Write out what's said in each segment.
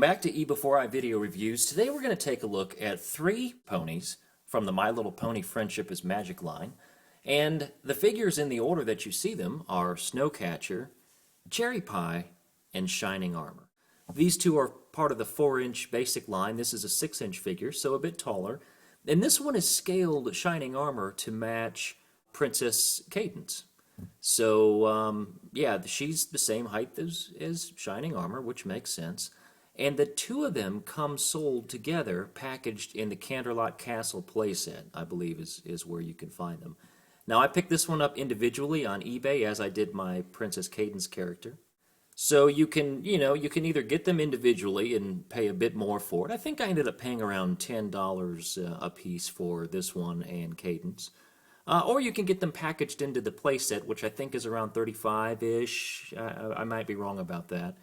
back to eBEFOREi video reviews. Today we're going to take a look at 3 ponies from the My Little Pony Friendship is Magic line. And the figures in the order that you see them are Snowcatcher, Cherry Pie, and Shining Armor. These 2 are part of the 4-inch basic line. This is a 6-inch figure, so a bit taller. And this one is scaled Shining Armor to match Princess Cadence. So, yeah, she's the same height as Shining Armor, which makes sense. And the 2 of them come sold together, packaged in the Canterlot Castle playset, I believe is where you can find them. Now, I picked this one up individually on eBay, as I did my Princess Cadence character. So you can either get them individually and pay a bit more for it. I think I ended up paying around $10 a piece for this one and Cadence. Or you can get them packaged into the playset, which I think is around $35-ish. I might be wrong about that.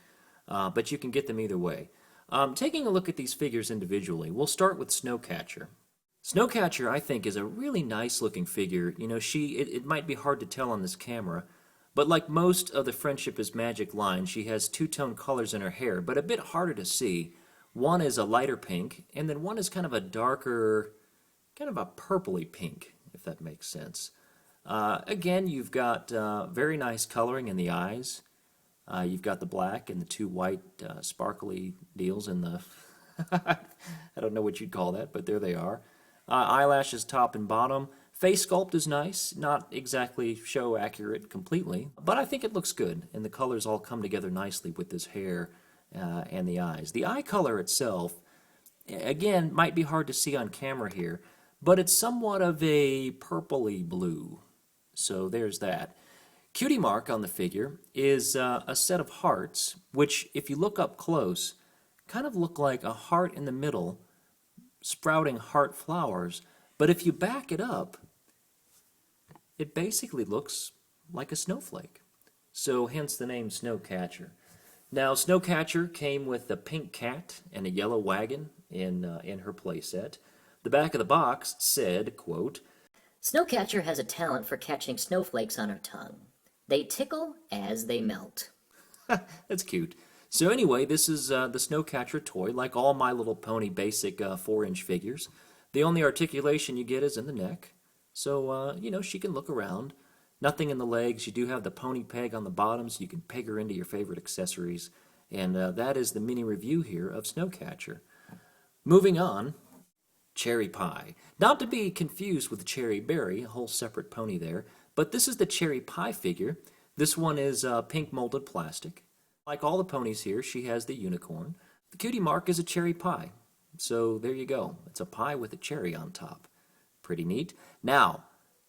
But you can get them either way. Taking a look at these figures individually, we'll start with Snowcatcher. Snowcatcher, I think, is a really nice looking figure. You know, it might be hard to tell on this camera, but like most of the Friendship is Magic line, she has 2-tone colors in her hair, but a bit harder to see. One is a lighter pink, and then one is kind of a darker, kind of a purpley pink, if that makes sense. Again, you've got very nice coloring in the eyes. You've got the black and the 2 white sparkly deals in the, I don't know what you'd call that, but there they are. Eyelashes top and bottom. Face sculpt is nice, not exactly show accurate completely, but I think it looks good, and the colors all come together nicely with this hair and the eyes. The eye color itself, again, might be hard to see on camera here, but it's somewhat of a purpley blue, so there's that. Cutie Mark on the figure is a set of hearts, which, if you look up close, kind of look like a heart in the middle, sprouting heart flowers, but if you back it up, it basically looks like a snowflake. So hence the name Snowcatcher. Now, Snowcatcher came with a pink cat and a yellow wagon in her playset. The back of the box said, quote, Snowcatcher has a talent for catching snowflakes on her tongue. They tickle as they melt. That's cute. So anyway, this is the Snowcatcher toy, like all My Little Pony basic 4-inch figures. The only articulation you get is in the neck. So, she can look around. Nothing in the legs. You do have the pony peg on the bottom, so you can peg her into your favorite accessories. And that is the mini review here of Snowcatcher. Moving on, Cherry Pie. Not to be confused with Cherry Berry, a whole separate pony there, but this is the Cherry Pie figure. This one is pink molded plastic. Like all the ponies here, she has the unicorn. The Cutie Mark is a cherry pie. So there you go. It's a pie with a cherry on top. Pretty neat. Now,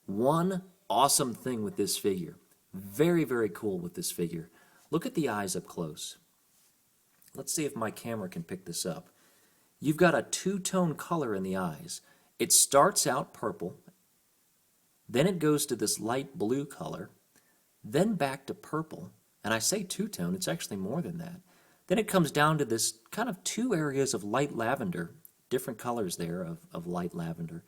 one awesome thing with this figure. Very, very cool with this figure. Look at the eyes up close. Let's see if my camera can pick this up. You've got a 2-tone color in the eyes. It starts out purple, then it goes to this light blue color, then back to purple, and I say 2-tone, it's actually more than that. Then it comes down to this kind of 2 areas of light lavender, different colors there of light lavender,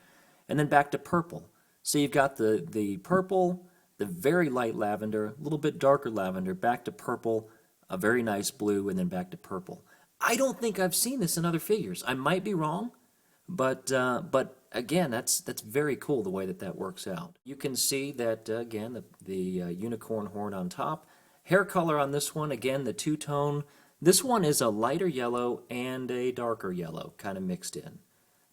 and then back to purple. So you've got the purple, the very light lavender, a little bit darker lavender, back to purple, a very nice blue, and then back to purple. I don't think I've seen this in other figures. I might be wrong, but again, that's very cool the way that works out. You can see that, again, the unicorn horn on top. Hair color on this one, again, the 2-tone. This one is a lighter yellow and a darker yellow, kind of mixed in.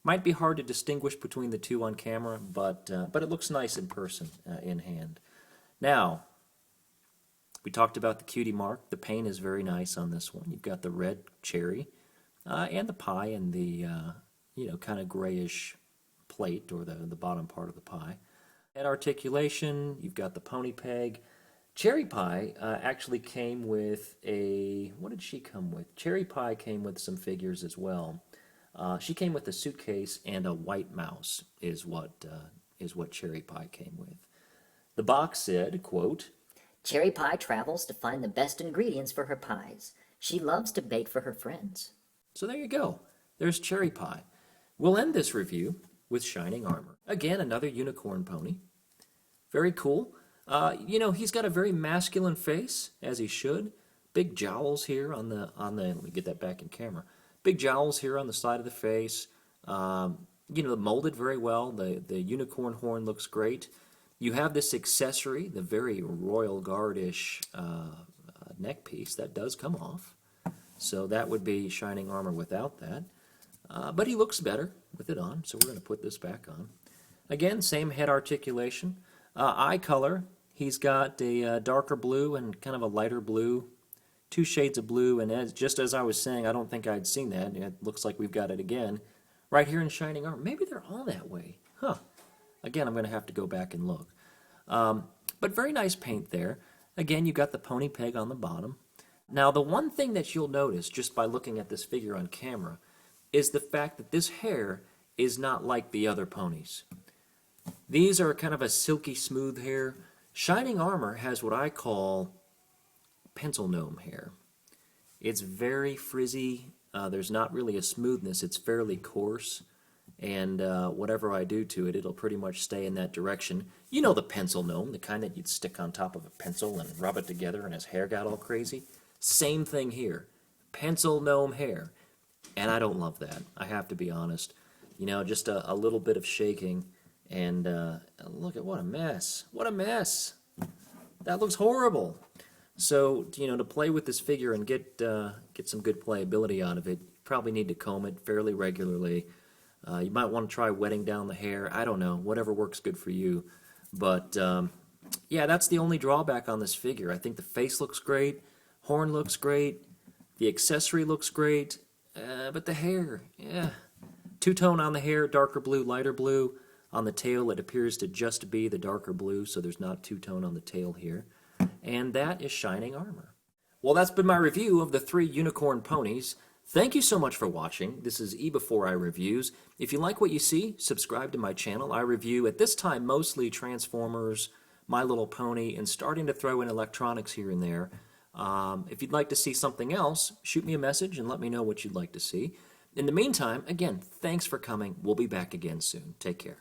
Might be hard to distinguish between the 2 on camera, but it looks nice in person, in hand. Now, we talked about the Cutie Mark. The paint is very nice on this one. You've got the red cherry and the pie and the, kind of grayish plate, or the bottom part of the pie. Head articulation, you've got the pony peg. Cherry Pie actually came with what did she come with? Cherry Pie came with some figures as well. She came with a suitcase and a white mouse is what Cherry Pie came with. The box said, quote, Cherry Pie travels to find the best ingredients for her pies. She loves to bake for her friends. So there you go. There's Cherry Pie. We'll end this review with Shining Armor. Again, another unicorn pony. Very cool. He's got a very masculine face, as he should. Big jowls here on the, let me get that back in camera. Big jowls here on the side of the face. Molded very well. The unicorn horn looks great. You have this accessory, the very Royal Guard-ish neck piece. That does come off. So that would be shining armor without that. But he looks better with it on, so we're going to put this back on. Again, same head articulation. Eye color, he's got a darker blue and kind of a lighter blue. 2 shades of blue, and just as I was saying, I don't think I'd seen that. It looks like we've got it again. Right here in shining armor. Maybe they're all that way. Huh. Again, I'm going to have to go back and look. But very nice paint there. Again, you got the pony peg on the bottom. Now, the one thing that you'll notice just by looking at this figure on camera is the fact that this hair is not like the other ponies. These are kind of a silky smooth hair. Shining armor has what I call pencil gnome hair. It's very frizzy. There's not really a smoothness. It's fairly coarse, and whatever I do to it, it'll pretty much stay in that direction. You know the pencil gnome, the kind that you'd stick on top of a pencil and rub it together and his hair got all crazy. Same thing here. Pencil gnome hair. And I don't love that. I have to be honest. Just a little bit of shaking, and look at what a mess. What a mess. That looks horrible. So, to play with this figure and get some good playability out of it, you probably need to comb it fairly regularly. You might want to try wetting down the hair. I don't know, whatever works good for you. But, yeah, that's the only drawback on this figure. I think the face looks great, horn looks great, the accessory looks great, but the hair, yeah. Two-tone on the hair, darker blue, lighter blue. On the tail, it appears to just be the darker blue, so there's not two-tone on the tail here. And that is shining armor. Well, that's been my review of the 3 unicorn ponies. Thank you so much for watching. This is eBEFOREi Reviews. If you like what you see, subscribe to my channel. I review, at this time, mostly Transformers, My Little Pony, and starting to throw in electronics here and there. If you'd like to see something else, shoot me a message and let me know what you'd like to see. In the meantime, again, thanks for coming. We'll be back again soon. Take care.